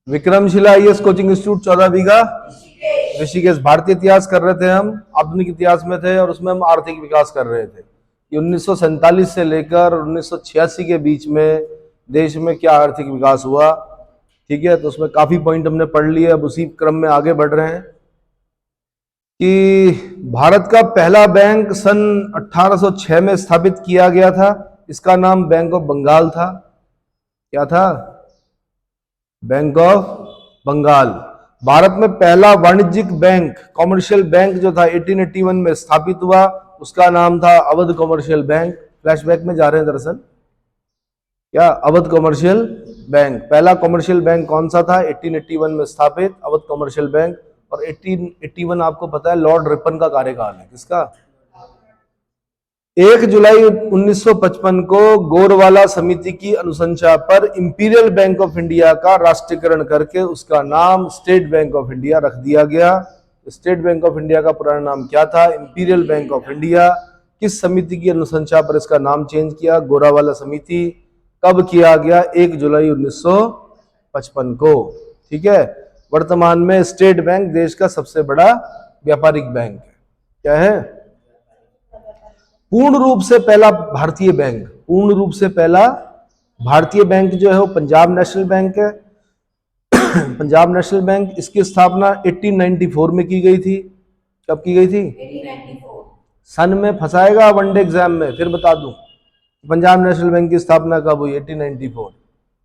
Vikramshila IAS coaching institute 14 बीघा ऋषिकेश। भारतीय इतिहास कर रहे थे हम, आधुनिक इतिहास में थे और उसमें हम आर्थिक विकास कर रहे थे कि 1947 से लेकर 1986 के बीच में देश में क्या आर्थिक विकास हुआ। ठीक है, तो उसमें काफी पॉइंट हमने पढ़ लिए, अब उसी क्रम में आगे बढ़ रहे हैं कि भारत का पहला बैंक सन 1806 में स्थापित किया गया था। इसका नाम बैंक ऑफ बंगाल था। क्या था? Bank of Bengal. भारत में पहला वाणिज्यिक बैंक, कॉमर्शियल बैंक जो था 1881 में स्थापित हुआ, उसका नाम था अवध कॉमर्शियल बैंक। फ्लैशबैक में जा रहे हैं दरअसल। क्या? Awadh commercial bank. पहला कॉमर्शियल बैंक कौन सा था? 1881 में स्थापित अवध कॉमर्शियल बैंक। और 1881 आपको पता है लॉर्ड रिपन का कार्यकाल है। किसका? 1 जुलाई 1955 को गोरवाला समिति की अनुशंसा पर इंपीरियल बैंक ऑफ इंडिया का राष्ट्रीयकरण करके उसका नाम स्टेट बैंक ऑफ इंडिया रख दिया गया। स्टेट बैंक ऑफ इंडिया का पुराना नाम क्या था? Imperial bank of India. किस समिति की अनुशंसा पर इसका नाम चेंज किया? गोरावाला समिति। कब किया गया? 1 जुलाई 1955 को। ठीक है, वर्तमान में स्टेट बैंक देश का सबसे बड़ा व्यापारिक बैंक है। क्या है? पूर्ण रूप से पहला भारतीय बैंक, पूर्ण रूप से पहला भारतीय बैंक जो है वो पंजाब नेशनल बैंक है। पंजाब नेशनल बैंक, इसकी स्थापना 1894 में की गई थी। कब की गई थी? 1894। सन में फंसाएगा वनडे एग्जाम में, फिर बता दूं पंजाब नेशनल बैंक की स्थापना कब हुई? 1894।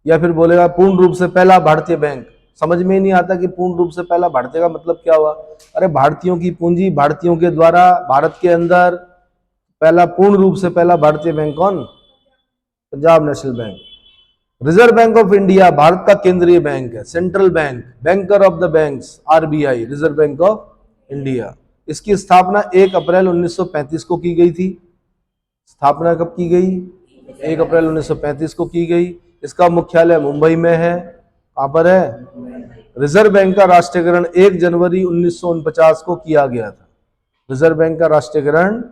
या फिर बोलेगा पूर्ण रूप से पहला भारतीय बैंक। समझ में ही नहीं आता कि पूर्ण रूप से पहला भारतीय का मतलब क्या हुआ। अरे भारतीयों की पूंजी, भारतीयों के द्वारा भारत के अंदर पहला, पूर्ण रूप से पहला भारतीय बैंक कौन? Punjab national bank. Reserve bank of India Bharat का केंद्रीय बैंक है, central bank, banker of the banks, RBI, reserve bank of India. इसकी स्थापना 1 अप्रैल 1935 को की गई थी। स्थापना कब की गई? 1 अप्रैल 1935 को की गई। इसका मुख्यालय मुंबई में है। कहां पर है? रिजर्व बैंक का राष्ट्रीयकरण 1 जनवरी 1949 को किया गया था। रिजर्व बैंक का राष्ट्रीयकरण,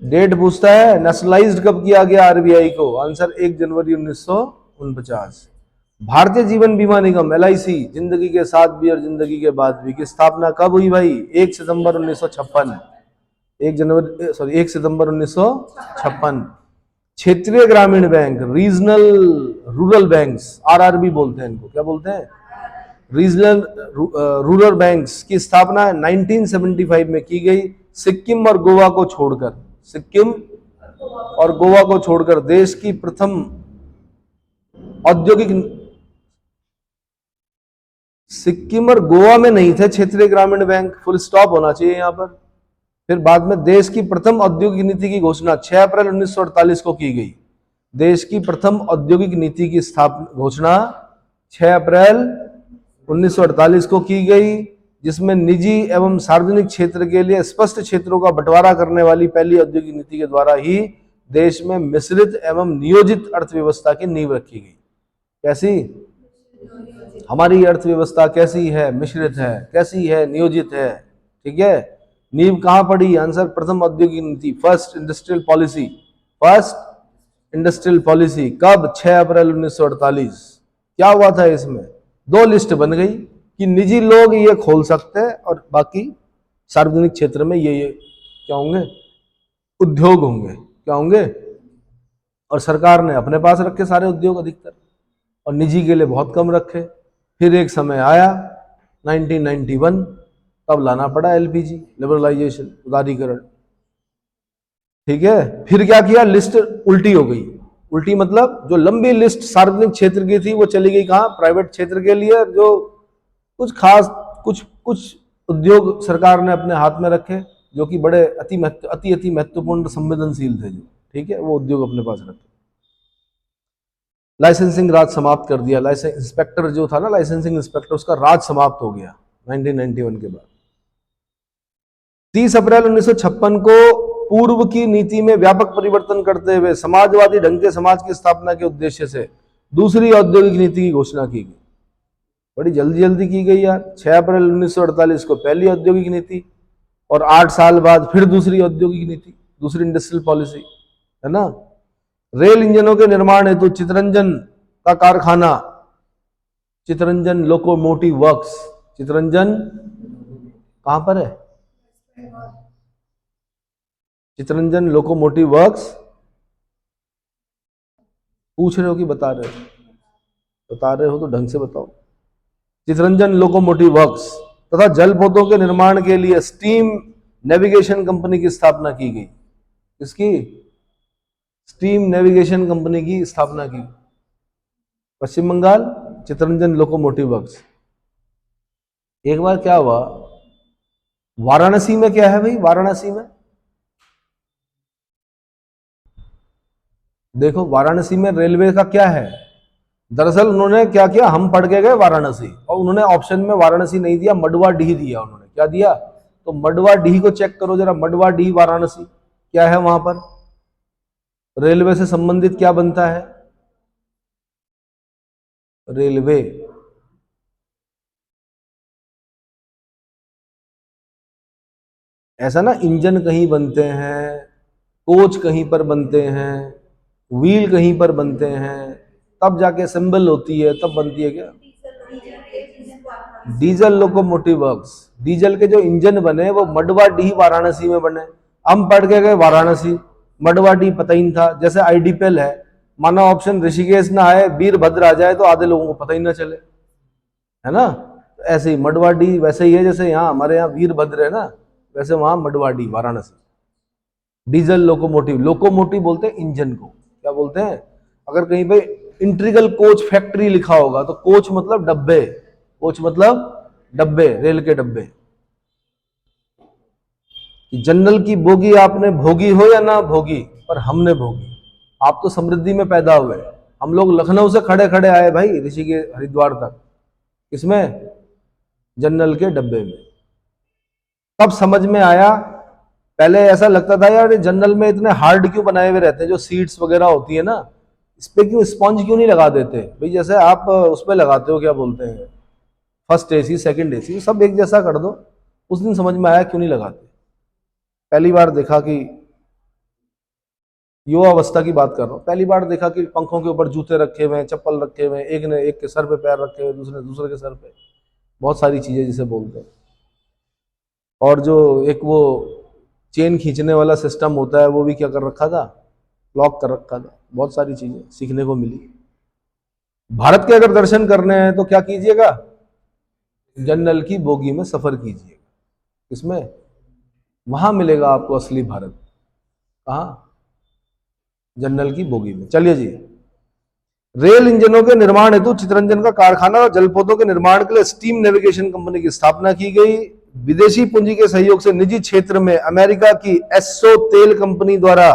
डेट पूछता है नेशनलाइज्ड कब किया गया आरबीआई को? आंसर 1 जनवरी 1949। भारतीय जीवन बीमा निगम एलआईसी, जिंदगी के साथ भी और जिंदगी के बाद भी, की स्थापना कब हुई भाई? 1 सितंबर 1956। 1 सितंबर 1956। क्षेत्रीय ग्रामीण bank, regional rural banks, RRB बोलते हैं इनको। क्या बोलते हैं? रीजनल रूरल बैंक्स की स्थापना 1975 में की गई। सिक्किम और गोवा को छोड़कर, सिक्किम और गोवा को छोड़कर देश की प्रथम औद्योगिक, सिक्किम और गोवा में नहीं थे क्षेत्रीय ग्रामीण बैंक, फुल स्टॉप होना चाहिए यहां पर। फिर बाद में देश की प्रथम औद्योगिक नीति की घोषणा 6 अप्रैल 1948 को की गई। देश की प्रथम औद्योगिक नीति की घोषणा 6 अप्रैल 1948 को की गई, जिसमें निजी एवं सार्वजनिक क्षेत्र के लिए स्पष्ट क्षेत्रों का बंटवारा करने वाली पहली औद्योगिक नीति के द्वारा ही देश में मिश्रित एवं नियोजित अर्थव्यवस्था की नींव रखी गई। कैसी? हमारी अर्थव्यवस्था कैसी है? मिश्रित है। कैसी है? नियोजित है। ठीक है, नींव कहां पड़ी? आंसर प्रथम औद्योगिक नीति, first industrial policy. First industrial policy कब? 6 अप्रैल 1948। क्या हुआ था इसमें? 2 लिस्ट बन गई कि निजी लोग ये खोल सकते हैं और बाकी सार्वजनिक क्षेत्र में ये क्या होंगे? उद्योग होंगे। क्या होंगे? और सरकार ने अपने पास रखे सारे उद्योग अधिकतर, और निजी के लिए बहुत कम रखे। फिर एक समय आया 1991, तब लाना पड़ा एलपीजी, लिबरलाइजेशन, उदारीकरण। ठीक है, फिर क्या किया? लिस्ट उल्टी हो गई। उल्टी मतलब जो लंबी लिस्ट सार्वजनिक क्षेत्र की थी वो चली गई कहां? प्राइवेट क्षेत्र के लिए। जो कुछ खास कुछ उद्योग सरकार ने अपने हाथ में रखे जो कि बड़े अति महत्वपूर्ण, संवेदनशील थे जो, ठीक है, वो उद्योग अपने पास रखे। लाइसेंसिंग राज समाप्त कर दिया। लाइसेंस इंस्पेक्टर जो था ना, लाइसेंसिंग इंस्पेक्टर, उसका राज समाप्त हो गया 1991 के बाद। 30 अप्रैल 1956 को पूर्व की नीति में व्यापक परिवर्तन करते हुए समाजवादी ढंग के समाज की स्थापना के उद्देश्य से दूसरी औद्योगिक नीति की घोषणा की गई। बड़ी जल्दी जल्दी की गई यार। 6 अप्रैल 1948 को पहली औद्योगिक नीति, और 8 साल बाद फिर दूसरी औद्योगिक नीति, दूसरी इंडस्ट्रियल पॉलिसी, है ना। रेल इंजनों के निर्माण हेतु चितरंजन का कारखाना चितरंजन लोकोमोटिव वर्क्स। चितरंजन कहां पर है? Chittaranjan locomotive works. पूछ रहे हो कि बता रहे हो? बता रहे हो तो ढंग से बताओ। चितरंजन लोकोमोटिव वर्क्स तथा जलपोतों के निर्माण के लिए स्टीम नेविगेशन कंपनी की स्थापना की गई। किसकी? स्टीम नेविगेशन कंपनी की स्थापना की। पश्चिम बंगाल, चितरंजन लोकोमोटिव वर्क्स। एक बार क्या हुआ, वाराणसी में क्या है भाई? वाराणसी में देखो, वाराणसी में रेलवे का क्या है? दरअसल उन्होंने क्या किया, हम पढ़ के गए वाराणसी और उन्होंने ऑप्शन में वाराणसी नहीं दिया, मडवाडीह दिया। उन्होंने क्या दिया? तो मडवाडीह को चेक करो जरा, मडवाडीह वाराणसी क्या है वहां पर? रेलवे से संबंधित क्या बनता है? रेलवे। ऐसा ना, इंजन कहीं बनते हैं, कोच कहीं पर बनते हैं, व्हील कहीं पर बनते हैं, तब जाके असेंबल होती है, तब बनती है क्या? Diesel locomotive works. डीजल के जो इंजन बने वो मडवाडीह वाराणसी में बने। हम पढ़ के गए वाराणसी, मडवाडीह पता ही नहीं था। जैसे आईडीपीएल है, माना ऑप्शन ऋषिकेश ना आए, वीरभद्र आ जाए तो आधे लोगों को पता ही ना चले, है ना? ऐसे ही मडवाडीह वैसे ही है, जैसे यहाँ हमारे यहाँ वीरभद्र है ना, वैसे वहां मडवाडीह वाराणसी। डीजल लोकोमोटिव, लोकोमोटिव बोलते हैं इंजन को, क्या बोलते हैं? अगर कहीं पे इंट्रीगल कोच फैक्ट्री लिखा होगा तो कोच मतलब डब्बे, कोच मतलब डब्बे, रेल के डब्बे। जनरल की बोगी आपने भोगी हो या ना भोगी, पर हमने भोगी। आप तो समृद्धि में पैदा हुए, हम लोग लखनऊ से खड़े खड़े आए भाई ऋषिकेश हरिद्वार तक। किसमें? जनरल के डब्बे में। तब समझ में आया, पहले ऐसा लगता था यार जनरल में इतने हार्ड क्यों बनाए हुए रहते हैं, जो सीट्स वगैरह होती है ना, इस पे क्यों स्पंज क्यों नहीं लगा देते भाई? जैसे आप उस पे लगाते हो, क्या बोलते हैं, फर्स्ट एसी सेकंड एसी, सब एक जैसा कर दो। उस दिन समझ में आया क्यों नहीं लगाते। पहली बार देखा कि, युवा अवस्था की बात कर रहा हूँ, पहली बार देखा कि पंखों के ऊपर जूते रखे हुए हैं, चप्पल रखे हुए हैं, एक ने एक के सर पे पैर रखे हुए, दूसरे दूसरे के सर पे, बहुत सारी चीजें जिसे बोलते हैं। और जो एक वो चेन खींचने वाला सिस्टम होता है, वो भी क्या कर रखा था, लॉक कर रखा था। बहुत सारी चीजें सीखने को मिली। भारत के अगर दर्शन करने हैं तो क्या कीजिएगा, जनरल की बोगी में सफर कीजिएगा। इसमें वहां मिलेगा आपको असली भारत। कहां? जनरल की बोगी में। चलिए जी, रेल इंजनों के निर्माण हेतु चितरंजन का कारखाना और जलपोतों के निर्माण के लिए स्टीम नेविगेशन कंपनी की स्थापना की गई। विदेशी पूंजी के सहयोग से निजी क्षेत्र में अमेरिका की एस्सो तेल कंपनी द्वारा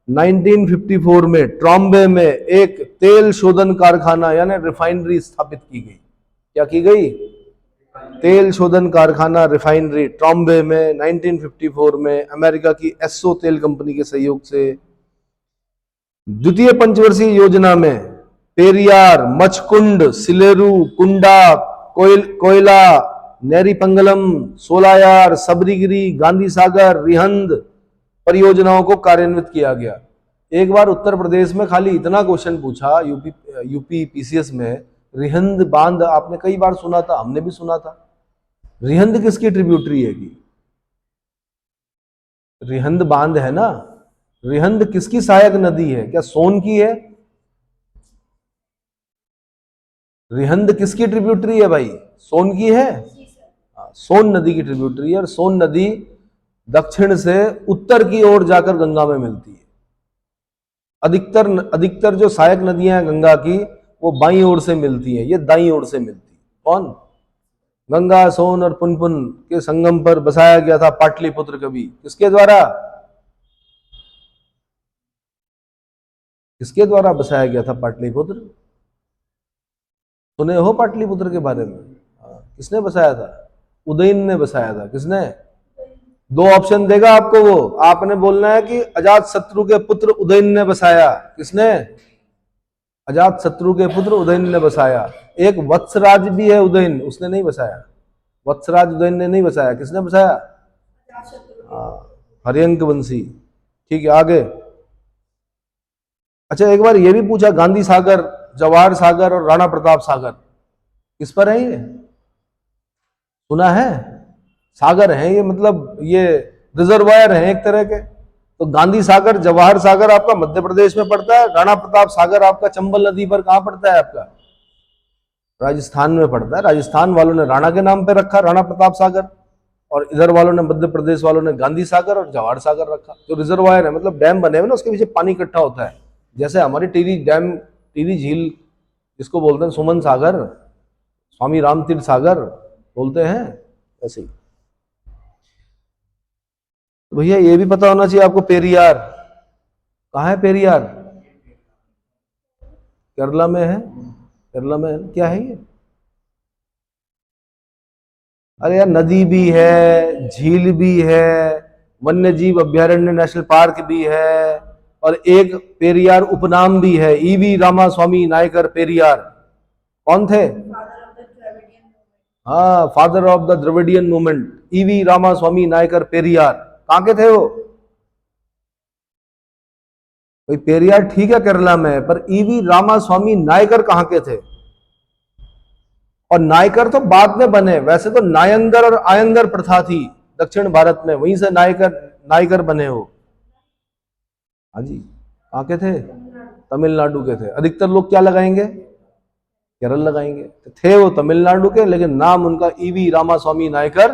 1954 में ट्रॉम्बे में एक तेल शोधन कारखाना यानी रिफाइनरी स्थापित की गई। क्या की गई? तेल शोधन कारखाना, रिफाइनरी, ट्रॉम्बे में 1954 में अमेरिका की एस्सो तेल कंपनी के सहयोग से। द्वितीय पंचवर्षीय योजना में पेरियार, मचकुंड, सिलेरू, कुंडा, कोयला, नेरीपंगलम, सोलायार, सबरीगिरी, गांधी सागर, रिहंद परियोजनाओं को कार्यान्वित किया गया। एक बार उत्तर प्रदेश में खाली इतना क्वेश्चन पूछा, यूपी पीसीएस में, रिहंद बांध आपने कई बार सुना था, हमने भी सुना था। रिहंद किसकी ट्रिब्यूटरी है? कि रिहंद बांध है ना, रिहंद किसकी सहायक नदी है? क्या सोन की है? रिहंद किसकी ट्रिब्यूटरी है भाई? सोन की है। सोन नदी की ट्रिब्यूटरी है, और सोन नदी दक्षिण से उत्तर की ओर जाकर गंगा में मिलती है। अधिकतर जो सहायक नदियां हैं गंगा की, वो बाईं ओर से मिलती हैं, ये दाईं ओर से मिलती है। कौन? गंगा, सोन और पुनपुन के संगम पर बसाया गया था पाटलिपुत्र कवि। किसके द्वारा? किसके द्वारा बसाया गया था पाटलिपुत्र? सुने हो पाटलिपुत्र के बारे में? किसने बसाया था? उदयन ने बसाया था। किसने? दो ऑप्शन देगा आपको वो, आपने बोलना है कि अजात शत्रु के पुत्र उदयन ने बसाया। किसने? अजात शत्रु के पुत्र उदयन ने बसाया। एक वत्सराज भी है उदयन, उसने नहीं बसाया। वत्सराज उदयन ने नहीं बसाया। किसने बसाया? हरियंक वंशी। ठीक है, आगे। अच्छा, एक बार यह भी पूछा, गांधी सागर, जवाहर सागर और राणा प्रताप सागर, किस पर है ये, सुना है? सागर है ये, मतलब ये रिजर्वायर है एक तरह के। तो गांधी सागर, जवाहर सागर आपका मध्य प्रदेश में पड़ता है, राणा प्रताप सागर आपका चंबल नदी पर कहां पड़ता है आपका, राजस्थान में पड़ता है। राजस्थान वालों ने राणा के नाम पे रखा, राणा प्रताप सागर, और इधर वालों ने, मध्य प्रदेश वालों ने गांधी सागर और जवाहर सागर रखा। जो रिजर्वायर है, मतलब डैम बने हुए ना, उसके पीछे पानी इकट्ठा होता है। जैसे हमारी टिहरी डैम, टिहरी झील जिसको बोलते हैं सुमन सागर, स्वामी रामतीर्थ सागर बोलते हैं, ऐसे ही। भैया ये भी पता होना चाहिए आपको, पेरियार कहाँ है? पेरियार केरला में है, केरला में है। क्या है ये? अरे यार, नदी भी है, झील भी है, वन्य जीव अभ्यारण्य नेशनल पार्क भी है, और एक पेरियार उपनाम भी है, ईवी रामास्वामी नायकर पेरियार। कौन थे? हाँ, father of the Dravidian movement, E V Ramasamy Naicker Periyar. कहाँ के थे वो? भाई पेरियार ठीक है केरला में, पर ईवी रामास्वामी नायकर कहाँ के थे? और नायकर तो बाद में बने, वैसे तो नायंगर और आयंगर प्रथा थी दक्षिण भारत में, वहीं से नायकर नायकर बने हो। हाँ जी, कहाँ के थे? तमिलनाडु के थे। अधिकतर लोग क्या लगाएंगे? केरल लगाएंगे। तो थे वो तमिलनाडु के, लेकिन नाम उनका E V Ramasamy Naicker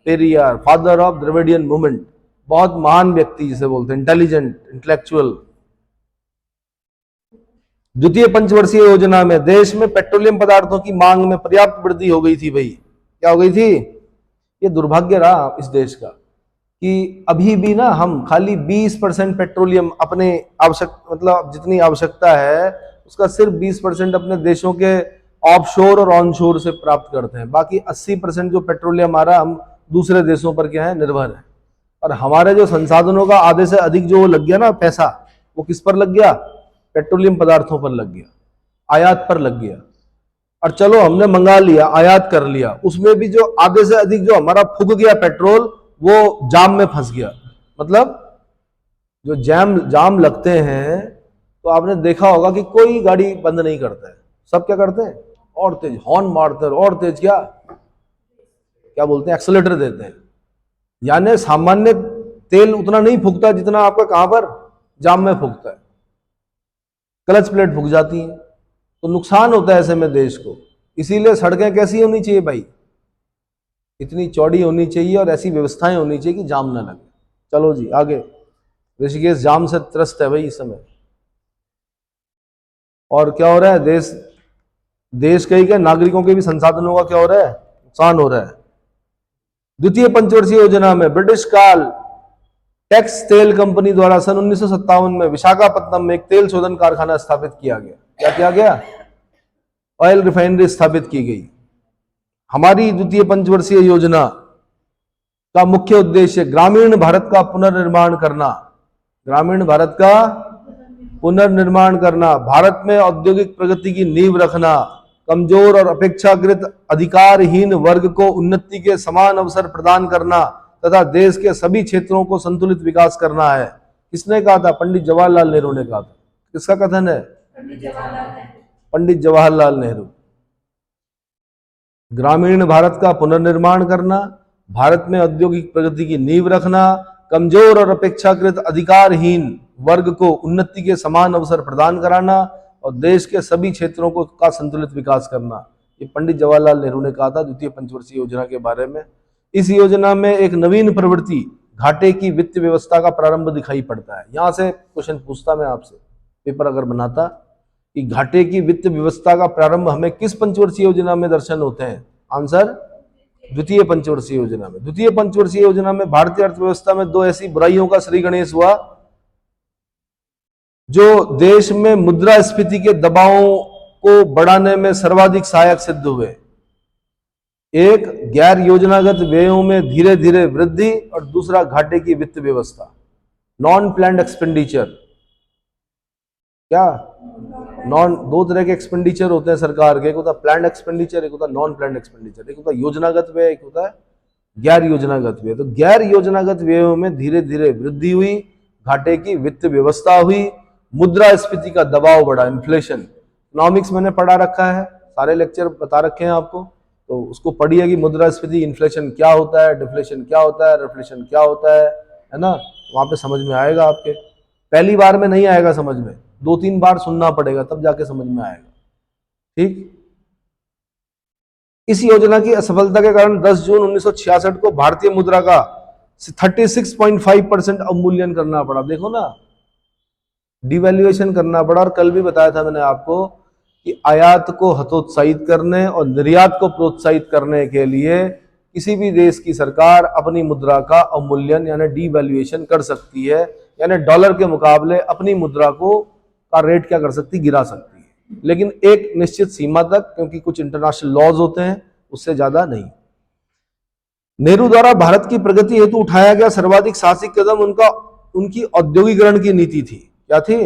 Periyar, father of Dravidian movement. बहुत महान व्यक्ति जिसे बोलते हैं, इंटेलिजेंट, इंटेलेक्चुअल। द्वितीय पंचवर्षीय योजना में देश में पेट्रोलियम पदार्थों की मांग में पर्याप्त वृद्धि हो गई थी। भाई क्या हो गई थी? ये दुर्भाग्य रहा इस देश का कि अभी भी ना हम खाली 20% पेट्रोलियम अपने मतलब जितनी आवश्यकता है उसका सिर्फ 20% अपने देशों के ऑफशोर और ऑनशोर से प्राप्त करते हैं। बाकी 80% जो पेट्रोलियम आ रहा, हम दूसरे देशों पर क्या है, निर्भर है। और हमारे जो संसाधनों का आधे से अधिक जो लग गया ना पैसा, वो किस पर लग गया? पेट्रोलियम पदार्थों पर लग गया, आयात पर लग गया। और चलो हमने मंगा लिया, आयात कर लिया, उसमें भी जो आधे से अधिक जो हमारा फूक गया पेट्रोल, वो जाम में फंस गया। मतलब जो जाम लगते हैं, तो आपने देखा होगा कि कोई गाड़ी बंद नहीं करता है, सब क्या करते हैं? और तेज हॉर्न मारते हैं, और तेज क्या बोलते हैं, एक्सेलेटर देते हैं। यानी सामान्य तेल उतना नहीं फूकता जितना आपका कहां पर, जाम में फूकता है। क्लच प्लेट फूक जाती है, तो नुकसान होता है ऐसे में देश को। इसीलिए सड़कें कैसी होनी चाहिए भाई? इतनी चौड़ी होनी चाहिए और ऐसी व्यवस्थाएं होनी चाहिए कि जाम ना लगे। चलो जी आगे। ऋषिकेश जाम से त्रस्त है भाई इस समय। और क्या हो रहा है? देश के ही क्या, नागरिकों के भी संसाधनों का क्या हो रहा है? नुकसान हो रहा है। द्वितीय पंचवर्षीय योजना में ब्रिटिश काल टैक्स तेल कंपनी द्वारा सन 1957 में विशाखापत्तनम में एक तेल शोधन कारखाना स्थापित किया गया। क्या किया गया? ऑयल रिफाइनरी स्थापित की गई। हमारी द्वितीय पंचवर्षीय योजना का मुख्य उद्देश्य ग्रामीण भारत का पुनर्निर्माण करना। ग्रामीण भारत का पुनर्निर्माण करना, भारत में औद्योगिक प्रगति की नींव रखना, कमजोर और अपेक्षाकृत अधिकारहीन वर्ग को उन्नति के समान अवसर प्रदान करना तथा देश के सभी क्षेत्रों को संतुलित विकास करना है। किसने कहा था? पंडित जवाहरलाल नेहरू ने कहा था। किसका कथन है? पंडित जवाहरलाल नेहरू। ग्रामीण भारत का पुनर्निर्माण करना, भारत में औद्योगिक प्रगति की नींव रखना, कमजोर और अपेक्षाकृत अधिकारहीन वर्ग को उन्नति के समान अवसर प्रदान कराना और देश के सभी क्षेत्रों को का संतुलित विकास करना। ये पंडित जवाहरलाल नेहरू ने कहा था द्वितीय पंचवर्षीय योजना के बारे में। इस योजना में एक नवीन प्रवृत्ति घाटे की वित्त व्यवस्था का प्रारंभ दिखाई पड़ता है। यहां से क्वेश्चन पूछता मैं आपसे, पेपर अगर बनाता, कि घाटे की वित्त व्यवस्था का प्रारंभ हमें किस पंचवर्षीय योजना में दर्शन होते हैं? आंसर द्वितीय पंचवर्षीय योजना में। द्वितीय पंचवर्षीय योजना में भारतीय अर्थव्यवस्था में दो ऐसी बुराइयों का श्री गणेश हुआ जो देश में मुद्रास्फीति के दबावों को बढ़ाने में सर्वाधिक सहायक सिद्ध हुए। एक, गैर योजनागत व्ययों में धीरे धीरे वृद्धि, और दूसरा घाटे की वित्त व्यवस्था, नॉन प्लान्ड एक्सपेंडिचर। क्या दो तरह के एक्सपेंडिचर होते हैं सरकार के, एक होता है प्लान्ड एक्सपेंडिचर, एक होता है नॉन प्लान्ड एक्सपेंडिचर। एक होता है योजनागत व्यय, एक होता है गैर योजनागत व्यय। तो गैर योजनागत व्ययों में धीरे धीरे वृद्धि हुई, घाटे की वित्त व्यवस्था हुई, मुद्रास्फीति का दबाव बढ़ा, इन्फ्लेशन। इकोनॉमिक्स मैंने पढ़ा रखा है, सारे लेक्चर बता रखे हैं आपको, तो उसको पढ़िए कि मुद्रास्फीति, इन्फ्लेशन क्या होता है, डिफ्लेशन क्या होता है, रिफ्लेशन क्या होता है ना, वहां पे समझ में आएगा आपके। पहली बार में नहीं आएगा समझ में, 2-3 बार सुनना पड़ेगा तब जाके समझ में आएगा। ठीक। इस योजना की असफलता के कारण 10 जून 1966 को भारतीय मुद्रा का 36.5% अवमूल्यन करना पड़ा। देखो ना, डिवैल्यूएशन करना पड़ा। और कल भी बताया था मैंने आपको कि आयात को हतोत्साहित करने और निर्यात को प्रोत्साहित करने के लिए किसी भी देश की सरकार अपनी मुद्रा का अवमूल्यन यानी डिवैल्यूएशन कर सकती है, यानी डॉलर के मुकाबले अपनी मुद्रा को का रेट क्या कर सकती, गिरा सकती है, लेकिन एक निश्चित सीमा तक, क्योंकि कुछ इंटरनेशनल लॉज होते हैं, उससे ज्यादा नहीं। नेहरू द्वारा भारत की प्रगति हेतु उठाया गया सर्वाधिक साहसिक कदम उनकी औद्योगिकरण की नीति थी। क्या थी?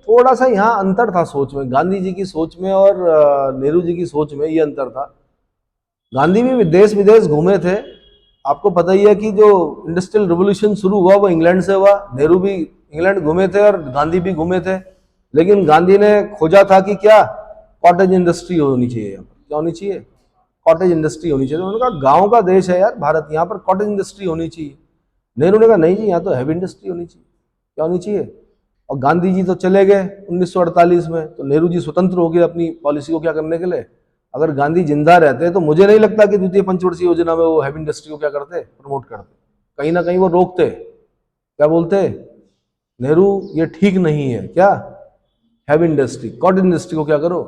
थोड़ा सा यहाँ अंतर था सोच में, गांधी जी की सोच में और नेहरू जी की सोच में ये अंतर था। गांधी भी देश विदेश घूमे थे। आपको पता ही है कि जो इंडस्ट्रियल रिवॉल्यूशन शुरू हुआ वो इंग्लैंड से हुआ। नेहरू भी इंग्लैंड घूमे थे और गांधी भी घूमे थे, लेकिन गांधी ने खोजा था कि क्या कॉटेज इंडस्ट्री होनी चाहिए। क्या होनी चाहिए? कॉटेज इंडस्ट्री होनी चाहिए। उन्होंने कहा गांव का देश है यार भारत, यहाँ पर कॉटेज इंडस्ट्री होनी चाहिए। नेहरू ने कहा नहीं जी, यहाँ तो हैवी इंडस्ट्री होनी चाहिए। क्या होनी चाहिए? और गांधी जी तो चले गए 1948 में, तो नेहरू जी स्वतंत्र हो गए अपनी पॉलिसी को क्या करने के लिए। अगर गांधी जिंदा रहते तो मुझे नहीं लगता कि द्वितीय पंचवर्षीय योजना में वो हैवी इंडस्ट्री को क्या करते, प्रमोट करते। कहीं ना कहीं वो रोकते। क्या बोलते नेहरू, ये ठीक नहीं है क्या, हैवी इंडस्ट्री, कॉटेज इंडस्ट्री को क्या करो।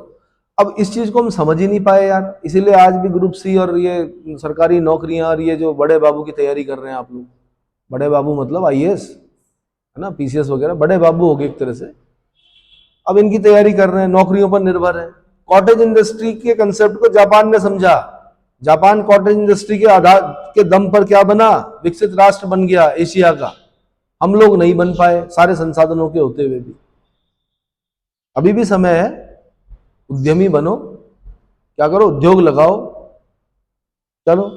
अब इस चीज को हम समझ ही नहीं पाए यार, इसीलिए आज भी ग्रुप सी और ये सरकारी नौकरियां और ये जो बड़े बाबू की तैयारी कर रहे हैं आप लोग, बड़े बाबू मतलब आईएएस है ना, पीसीएस वगैरह, बड़े बाबू हो गए एक तरह से। अब इनकी तैयारी कर रहे हैं, नौकरियों पर निर्भर है। कॉटेज इंडस्ट्री के कंसेप्ट को जापान ने समझा। जापान कॉटेज इंडस्ट्री के आधार के दम पर क्या बना, विकसित राष्ट्र बन गया एशिया का। हम लोग नहीं बन पाए सारे संसाधनों के होते हुए भी। अभी भी समय है, उद्यमी बनो, क्या करो, उद्योग लगाओ। चलो,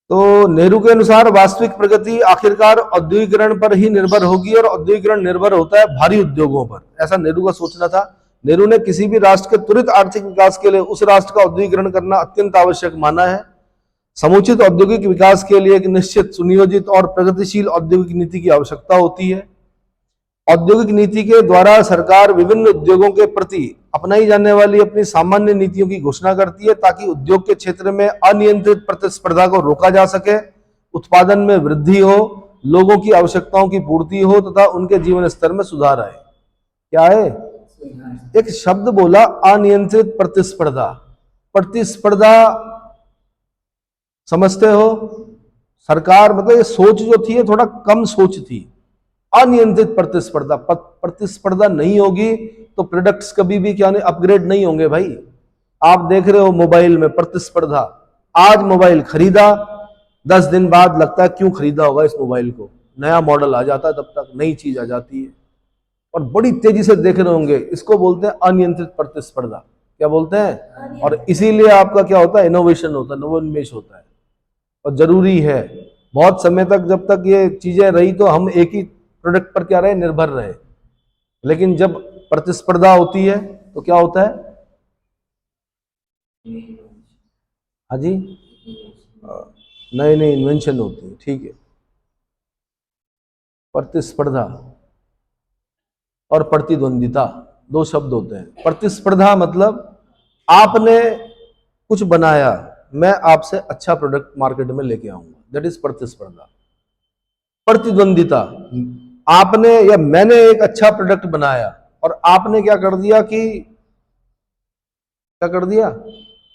तो नेहरू के अनुसार वास्तविक प्रगति आखिरकार औद्योगिकरण पर ही निर्भर होगी, और औद्योगिकरण निर्भर होता है भारी उद्योगों पर, ऐसा नेहरू का सोचना था। नेहरू ने किसी भी राष्ट्र के त्वरित आर्थिक विकास के लिए उस राष्ट्र का औद्योगिकरण करना अत्यंत आवश्यक माना है। समुचित औद्योगिक विकास के लिए एक निश्चित, सुनियोजित और प्रगतिशील औद्योगिक नीति की आवश्यकता होती है। औद्योगिक नीति के द्वारा सरकार विभिन्न उद्योगों के प्रति अपनाई जाने वाली अपनी सामान्य नीतियों की घोषणा करती है, ताकि उद्योग के क्षेत्र में अनियंत्रित प्रतिस्पर्धा को रोका जा सके, उत्पादन में वृद्धि हो, लोगों की आवश्यकताओं की पूर्ति हो तथा उनके जीवन स्तर में सुधार आए। क्या है? एक शब्द बोला, अनियंत्रित प्रतिस्पर्धा। प्रतिस्पर्धा समझते हो? सरकार मतलब ये सोच जो थी, थोड़ा कम सोच थी। अनियंत्रित प्रतिस्पर्धा, प्रतिस्पर्धा नहीं होगी तो प्रोडक्ट्स कभी भी क्या नहीं, अपग्रेड नहीं होंगे भाई। आप देख रहे हो मोबाइल में प्रतिस्पर्धा। आज मोबाइल खरीदा, 10 दिन बाद लगता है क्यों खरीदा होगा इस मोबाइल को, नया मॉडल आ जाता है, तब तक नई चीज आ जाती है और बड़ी तेजी से देख रहे होंगे। इसको बोलते हैं अनियंत्रित प्रतिस्पर्धा। क्या बोलते हैं? और इसीलिए आपका क्या होता है, इनोवेशन होता है, नवोन्मेष होता है, और जरूरी है। बहुत समय तक जब तक ये चीजें रही तो हम एक ही प्रोडक्ट पर क्या रहे, निर्भर रहे। लेकिन जब प्रतिस्पर्धा होती है तो क्या होता है? हाँ जी, नए नए इन्वेंशन होती है। ठीक है, प्रतिस्पर्धा और प्रतिद्वंदिता दो शब्द होते हैं। प्रतिस्पर्धा मतलब आपने कुछ बनाया, मैं आपसे अच्छा प्रोडक्ट मार्केट में लेके आऊंगा, दैट इज प्रतिस्पर्धा। प्रतिद्वंदिता, आपने या मैंने एक अच्छा प्रोडक्ट बनाया और आपने क्या कर दिया कि क्या कर दिया,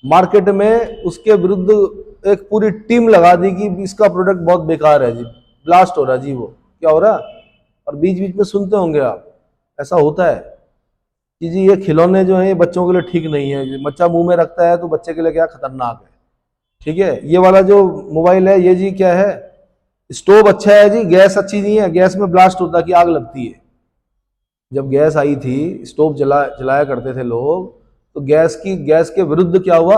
मार्केट में उसके विरुद्ध एक पूरी टीम लगा दी कि इसका प्रोडक्ट बहुत बेकार है जी, ब्लास्ट हो रहा जी, वो क्या हो रहा। और बीच बीच में सुनते होंगे आप, ऐसा होता है कि जी ये खिलौने जो हैं ये बच्चों के लिए ठीक नहीं है, बच्चा मुंह में रखता है तो बच्चे के लिए क्या खतरनाक है। ठीक है, ये वाला जो मोबाइल है ये जी क्या है, स्टोव अच्छा है जी, गैस अच्छी नहीं है, गैस में ब्लास्ट होता है कि आग लगती है। जब गैस आई थी, स्टोव जलाया करते थे लोग, तो गैस के विरुद्ध क्या हुआ,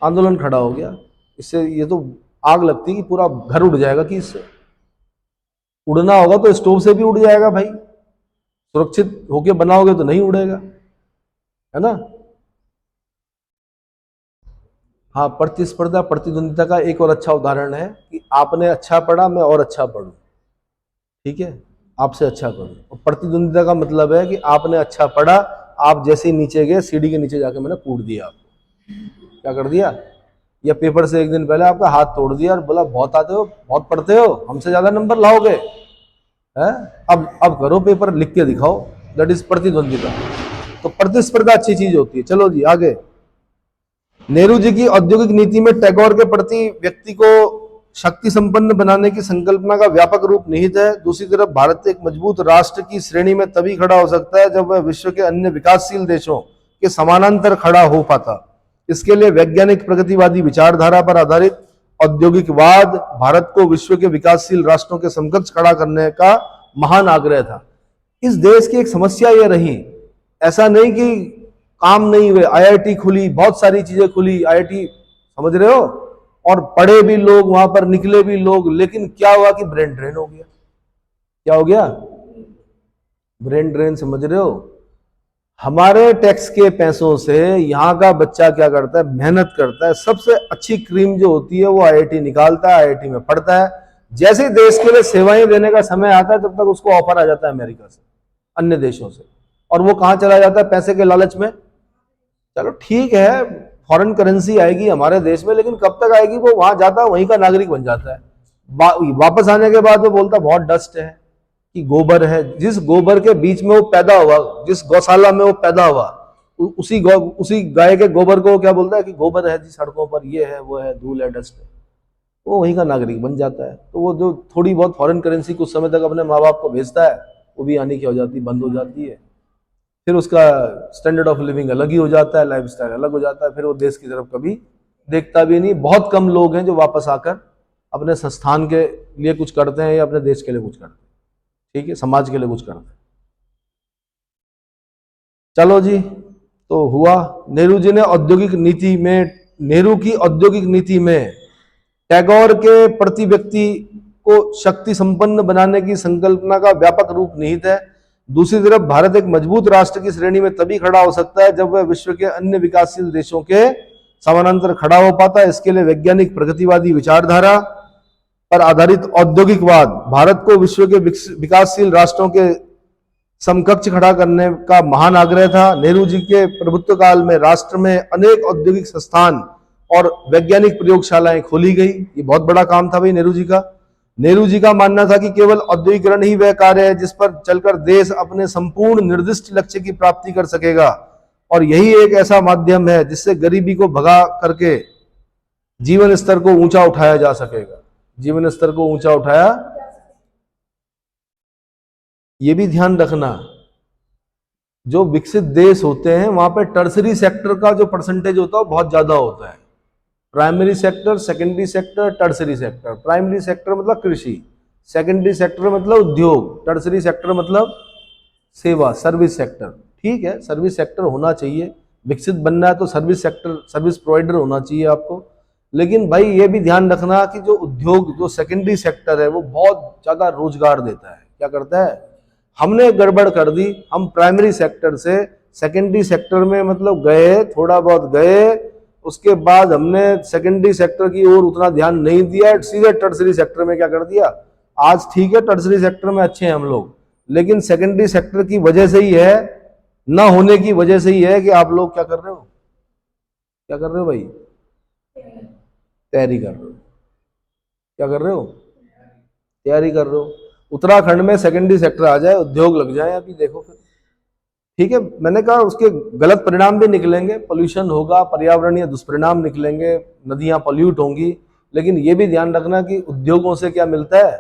आंदोलन खड़ा हो गया। इससे ये तो आग लगती कि पूरा घर उड़ जाएगा, कि इससे उड़ना होगा तो स्टोव से भी उड़ जाएगा भाई। सुरक्षित होके बनाओगे तो नहीं उड़ेगा, है ना। हाँ, प्रतिस्पर्धा प्रतिद्वंदिता का एक और अच्छा उदाहरण है कि आपने अच्छा पढ़ा, मैं और अच्छा पढ़ूं, ठीक है, आपसे अच्छा करूं। और प्रतिद्वंदिता का मतलब है कि आपने अच्छा पढ़ा, आप जैसे ही नीचे गए सीढ़ी के नीचे जाके मैंने कूट दिया आपको, क्या कर दिया, या पेपर से एक दिन पहले आपका हाथ तोड़ दिया और बोला बहुत आते हो, बहुत पढ़ते हो, हमसे ज्यादा नंबर लाओगे, है, अब करो पेपर, लिख के दिखाओ, दैट इज प्रतिद्वंदिता। तो प्रतिस्पर्धा अच्छी चीज होती है। चलो जी आगे। नेहरू जी की औद्योगिक नीति में टैगोर के प्रति व्यक्ति को शक्ति संपन्न बनाने की संकल्पना का व्यापक रूप निहित है। दूसरी तरफ भारत एक मजबूत राष्ट्र की श्रेणी में तभी खड़ा हो सकता है जब वह विश्व के अन्य विकासशील देशों के समानांतर खड़ा हो पाता। इसके लिए वैज्ञानिक प्रगतिवादी विचारधारा पर आधारित औद्योगिकवाद भारत को विश्व के विकासशील राष्ट्रों के समकक्ष खड़ा करने का महान आग्रह था। इस देश की एक समस्या यह रही, ऐसा नहीं कि काम नहीं हुए, आईआईटी खुली, बहुत सारी चीजें खुली, आईआईटी, समझ रहे हो, और पढ़े भी लोग वहां पर, निकले भी लोग, लेकिन क्या हुआ कि ब्रेन ड्रेन हो गया। क्या हो गया, ब्रेन ड्रेन, समझ रहे हो। हमारे टैक्स के पैसों से यहाँ का बच्चा क्या करता है, मेहनत करता है, सबसे अच्छी क्रीम जो होती है वो आईआईटी निकालता है, आईआईटी में पढ़ता है, जैसे ही देश के लिए सेवाएं देने का समय आता है तब तक उसको ऑफर आ जाता है अमेरिका से, अन्य देशों से, और वो कहां चला जाता है, पैसे के लालच में। चलो ठीक है, फॉरेन करेंसी आएगी हमारे देश में, लेकिन कब तक आएगी, वो वहां जाता है, वहीं का नागरिक बन जाता है। वापस आने के बाद वो बोलता बहुत डस्ट है, कि गोबर है, जिस गोबर के बीच में वो पैदा हुआ, जिस गौशाला में वो पैदा हुआ, उसी गाय के गोबर को क्या बोलता है कि गोबर है जी, सड़कों पर ये है, वो है, धूल है, डस्ट है, वो वहीं का नागरिक बन जाता है। तो वो जो थोड़ी बहुत फॉरेन करेंसी कुछ समय तक अपने माँ बाप को भेजता है, वो भी आने की हो जाती, बंद हो जाती है। फिर उसका स्टैंडर्ड ऑफ लिविंग अलग ही हो जाता है, लाइफ स्टाइल अलग हो जाता है, फिर वो देश की तरफ कभी देखता भी नहीं। बहुत कम लोग हैं जो वापस आकर अपने संस्थान के लिए कुछ करते हैं या अपने देश के लिए कुछ करते हैं, ठीक है, समाज के लिए कुछ करते हैं। चलो जी, तो हुआ, नेहरू जी ने औद्योगिक नीति में, नेहरू की औद्योगिक नीति में टैगोर के प्रति व्यक्ति को शक्ति संपन्न बनाने की संकल्पना का व्यापक रूप निहित है। दूसरी तरफ भारत एक मजबूत राष्ट्र की श्रेणी में तभी खड़ा हो सकता है जब वह विश्व के अन्य विकासशील देशों के समानांतर खड़ा हो पाता है। इसके लिए वैज्ञानिक प्रगतिवादी विचारधारा पर आधारित औद्योगिकवाद भारत को विश्व के विकासशील राष्ट्रों के समकक्ष खड़ा करने का महान आग्रह था। नेहरू जी के प्रभुत्व काल में राष्ट्र में अनेक औद्योगिक संस्थान और वैज्ञानिक प्रयोगशालाएं खोली गई। ये बहुत बड़ा काम था भाई नेहरू जी का। नेहरू जी का मानना था कि केवल औद्योगिकरण ही वह कार्य है जिस पर चलकर देश अपने संपूर्ण निर्दिष्ट लक्ष्य की प्राप्ति कर सकेगा, और यही एक ऐसा माध्यम है जिससे गरीबी को भगा करके जीवन स्तर को ऊंचा उठाया जा सकेगा। जीवन स्तर को ऊंचा उठाया, ये भी ध्यान रखना, जो विकसित देश होते हैं वहां पर टर्सरी सेक्टर का जो परसेंटेज होता है वो बहुत ज्यादा होता है। Primary sector, secondary sector, tertiary sector. Primary sector मतलब कृषि, सेकेंडरी सेक्टर मतलब उद्योग, टर्सरी सेक्टर मतलब सेवा, सर्विस सेक्टर। ठीक है, सर्विस सेक्टर होना चाहिए, विकसित बनना है तो सर्विस सेक्टर, सर्विस प्रोवाइडर होना चाहिए आपको। लेकिन भाई ये भी ध्यान रखना कि जो उद्योग, जो सेकेंडरी सेक्टर है वो बहुत ज्यादा रोजगार देता है। क्या करता है, हमने गड़बड़ कर दी, हम प्राइमरी सेक्टर से सेकेंडरी सेक्टर में मतलब गए, थोड़ा बहुत गए, उसके बाद हमने सेकेंडरी सेक्टर की ओर उतना ध्यान नहीं दिया, सीधे टर्सरी सेक्टर में क्या कर दिया। आज ठीक है, टर्सरी सेक्टर में अच्छे हैं हम लोग, लेकिन सेकेंडरी सेक्टर की वजह से ही है, ना होने की वजह से ही है कि आप लोग क्या कर रहे हो, क्या कर रहे हो भाई, तैयारी कर रहे हो। क्या कर रहे हो, तैयारी कर रहे हो। उत्तराखंड में सेकेंडरी सेक्टर आ जाए, उद्योग लग जाए, अभी देखो फिर। ठीक है, मैंने कहा उसके गलत परिणाम भी निकलेंगे, पोल्यूशन होगा, पर्यावरणीय दुष्परिणाम निकलेंगे, नदियां पॉल्यूट होंगी, लेकिन ये भी ध्यान रखना कि उद्योगों से क्या मिलता है,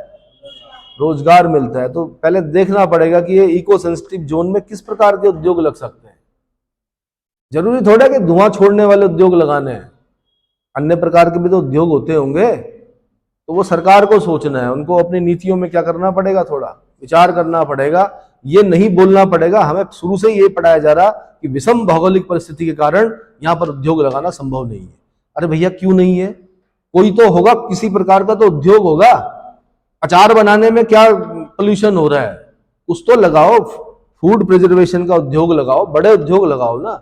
रोजगार मिलता है। तो पहले देखना पड़ेगा कि ये इको सेंसिटिव जोन में किस प्रकार के उद्योग लग सकते हैं। जरूरी थोड़ा कि धुआं छोड़ने वाले उद्योग लगाने हैं, अन्य प्रकार के भी तो उद्योग होते होंगे, तो वो सरकार को सोचना है, उनको अपनी नीतियों में क्या करना पड़ेगा, थोड़ा विचार करना पड़ेगा। ये नहीं बोलना पड़ेगा, हमें शुरू से ये पढ़ाया जा रहा कि विषम भौगोलिक परिस्थिति के कारण यहाँ पर उद्योग लगाना संभव नहीं है। अरे भैया क्यों नहीं है, कोई तो होगा, किसी प्रकार का तो उद्योग होगा। अचार बनाने में क्या पोल्यूशन हो रहा है, कुछ तो लगाओ, फूड प्रिजर्वेशन का उद्योग लगाओ, बड़े उद्योग लगाओ ना,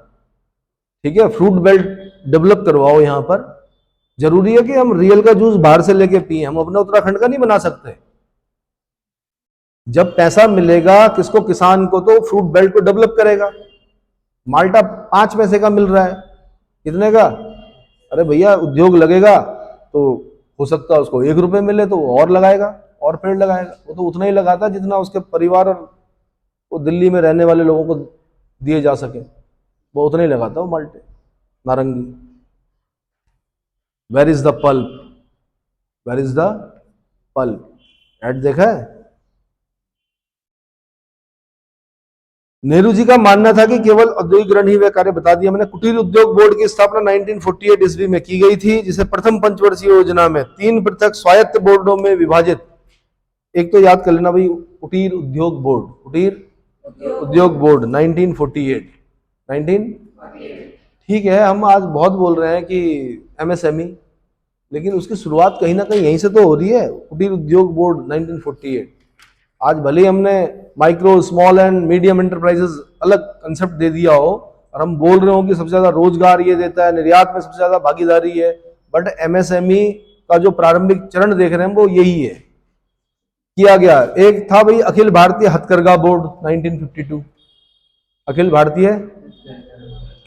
ठीक है, फ्रूट बेल्ट डेवलप करवाओ यहाँ पर। जरूरी है कि हम रियल का जूस बाहर से लेके पिए, हम अपने उत्तराखंड का नहीं बना सकते। जब पैसा मिलेगा किसको, किसान को, तो फ्रूट बेल्ट को डेवलप करेगा। माल्टा 5 पैसे का मिल रहा है, कितने का? अरे भैया उद्योग लगेगा तो हो सकता है उसको 1 रुपए मिले तो वो और लगाएगा और पेड़ लगाएगा। वो तो उतना ही लगाता जितना उसके परिवार और वो दिल्ली में रहने वाले लोगों को दिए जा सके, वो उतना ही लगाता वो माल्टे, नारंगी। Where is the pulp, where is the pulp? Ad देखा है? नेहरू जी का मानना था कि केवल औद्योगिकरण ही वह कार्य, बता दिया मैंने। कुटीर उद्योग बोर्ड की स्थापना 1948 ईस्वी में की गई थी, जिसे प्रथम पंचवर्षीय योजना में 3 पृथक स्वायत्त बोर्डों में विभाजित, एक तो याद कर लेना भाई, कुटीर उद्योग बोर्ड, कुटीर उद्योग बोर्ड 1948, 19, ठीक है। हम आज बहुत बोल रहे हैं कि एमएसएमई, लेकिन उसकी शुरुआत कहीं ना कहीं यहीं से तो हो रही है। कुटीर उद्योग बोर्ड 1948। आज भले ही हमने micro small and medium enterprises अलग कंसेप्ट दे दिया हो और हम बोल रहे हो कि सबसे ज्यादा रोजगार ये देता है, निर्यात में सबसे ज्यादा भागीदारी है, बट एमएसएमई का जो प्रारंभिक चरण देख रहे हैं वो यही है, किया गया। एक था भाई अखिल भारतीय हथकरघा बोर्ड 1952, अखिल भारतीय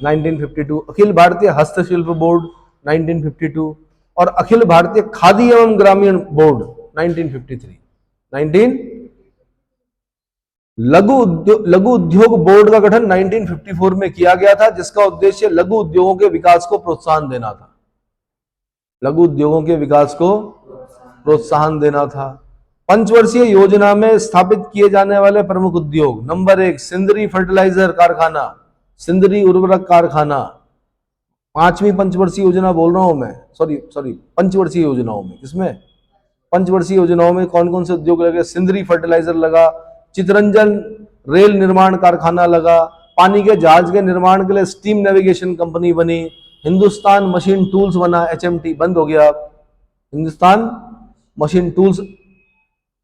1952, अखिल भारतीय हस्तशिल्प बोर्ड 1952 और अखिल भारतीय खादी एवं ग्रामीण बोर्ड 1953। 19 लघु उद्योग बोर्ड का गठन 1954 में किया गया था, जिसका उद्देश्य लघु उद्योगों के विकास को प्रोत्साहन देना था। लघु उद्योगों के विकास को प्रोत्साहन देना था। पंचवर्षीय योजना में स्थापित किए जाने वाले प्रमुख उद्योग, नंबर 1 सिंदरी फर्टिलाइजर कारखाना, सिंदरी उर्वरक कारखाना। 5वीं पंचवर्षीय योजना बोल रहा हूं मैं, सॉरी पंचवर्षीय योजनाओं में। किसमें? पंचवर्षीय योजनाओं में कौन कौन से उद्योग लगे? सिंदरी फर्टिलाइजर लगा, चितरंजन रेल निर्माण कारखाना लगा, पानी के जहाज के निर्माण के लिए स्टीम नेविगेशन कंपनी बनी, हिंदुस्तान मशीन टूल्स बना, एचएमटी बंद हो गया। हिंदुस्तान मशीन टूल्स,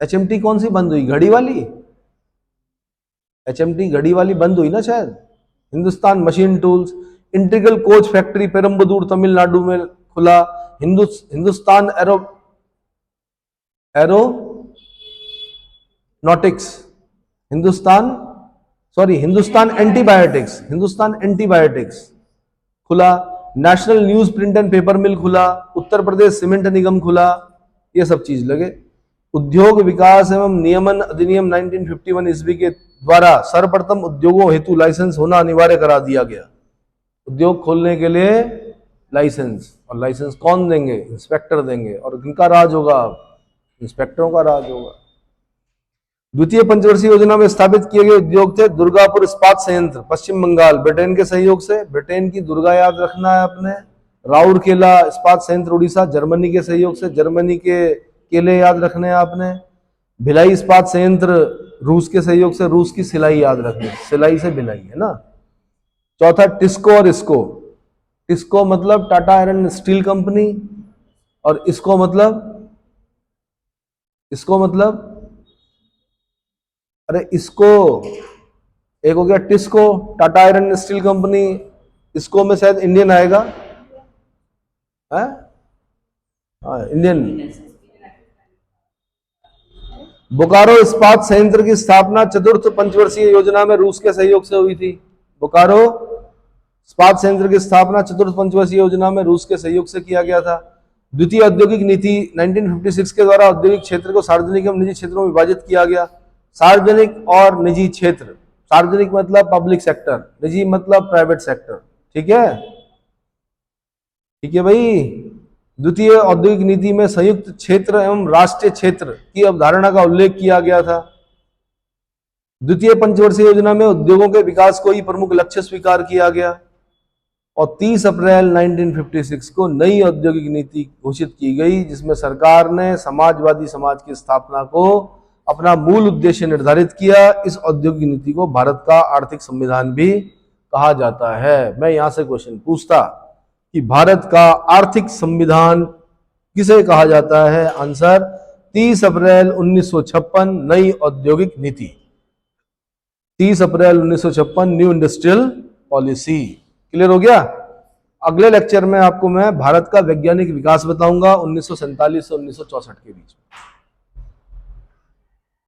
एचएमटी कौन सी बंद हुई? घड़ी वाली, एचएमटी घड़ी वाली बंद हुई ना शायद। Hindustan machine tools, integral coach factory Perambur Tamil Nadu में खुला, हिंदुस्तान एरोनॉटिक्स, हिंदुस्तान एंटीबायोटिक्स खुला, national news print and paper mill खुला, उत्तर प्रदेश सीमेंट निगम खुला, ये सब चीज लगे। उद्योग विकास एवं नियमन अधिनियम 1951 ईस्वी के द्वारा सर्वप्रथम उद्योगों हेतु लाइसेंस होना अनिवार्य करा दिया गया। उद्योग खोलने के लिए लाइसेंस, और लाइसेंस कौन देंगे? इंस्पेक्टर देंगे, और किनका राज होगा? इंस्पेक्टरों का राज होगा। द्वितीय पंचवर्षीय योजना में स्थापित किए गए उद्योग थे दुर्गापुर इस्पात संयंत्र, पश्चिम बंगाल, ब्रिटेन के सहयोग से, ब्रिटेन की दुर्गा याद रखना है अपने, राउरकेला इस्पात संयंत्र उड़ीसा, जर्मनी के सहयोग से, जर्मनी के केले याद रखने हैं आपने, भिलाई इस्पात संयंत्र रूस के सहयोग से, रूस की सिलाई याद रखनी, सिलाई से भिलाई है ना। चौथा टिस्को और इसको, टिस्को मतलब टाटा आयरन स्टील कंपनी, और इसको मतलब अरे इसको, एक हो गया TISCO Tata iron steel company, इसको में शायद इंडियन आएगा, है इंडियन। बोकारो इस्पात संयंत्र की स्थापना चतुर्थ पंचवर्षीय योजना में रूस के सहयोग से हुई थी। बोकारो इस्पात संयंत्र की स्थापना चतुर्थ पंचवर्षीय योजना में रूस के सहयोग से किया गया था। द्वितीय औद्योगिक नीति 1956 के द्वारा औद्योगिक क्षेत्र को सार्वजनिक एवं निजी क्षेत्रों में विभाजित किया गया। सार्वजनिक और निजी क्षेत्र, सार्वजनिक मतलब पब्लिक सेक्टर, निजी मतलब प्राइवेट सेक्टर, ठीक है, ठीक है भाई। द्वितीय औद्योगिक नीति में संयुक्त क्षेत्र एवं राष्ट्रीय क्षेत्र की अवधारणा का उल्लेख किया गया था। द्वितीय पंचवर्षीय योजना में उद्योगों के विकास को ही प्रमुख लक्ष्य स्वीकार किया गया और 30 अप्रैल 1956 को नई औद्योगिक नीति घोषित की गई, जिसमें सरकार ने समाजवादी समाज की स्थापना को अपना मूल उद्देश्य निर्धारित किया। इस औद्योगिक नीति को भारत का आर्थिक संविधान भी कहा जाता है। मैं यहां से क्वेश्चन पूछता कि भारत का आर्थिक संविधान किसे कहा जाता है? आंसर 30 अप्रैल 1956 नई औद्योगिक नीति। 30 अप्रैल 1956 न्यू इंडस्ट्रियल पॉलिसी। क्लियर हो गया। अगले लेक्चर में आपको मैं भारत का वैज्ञानिक विकास बताऊंगा 1947 से 1964 के बीच में।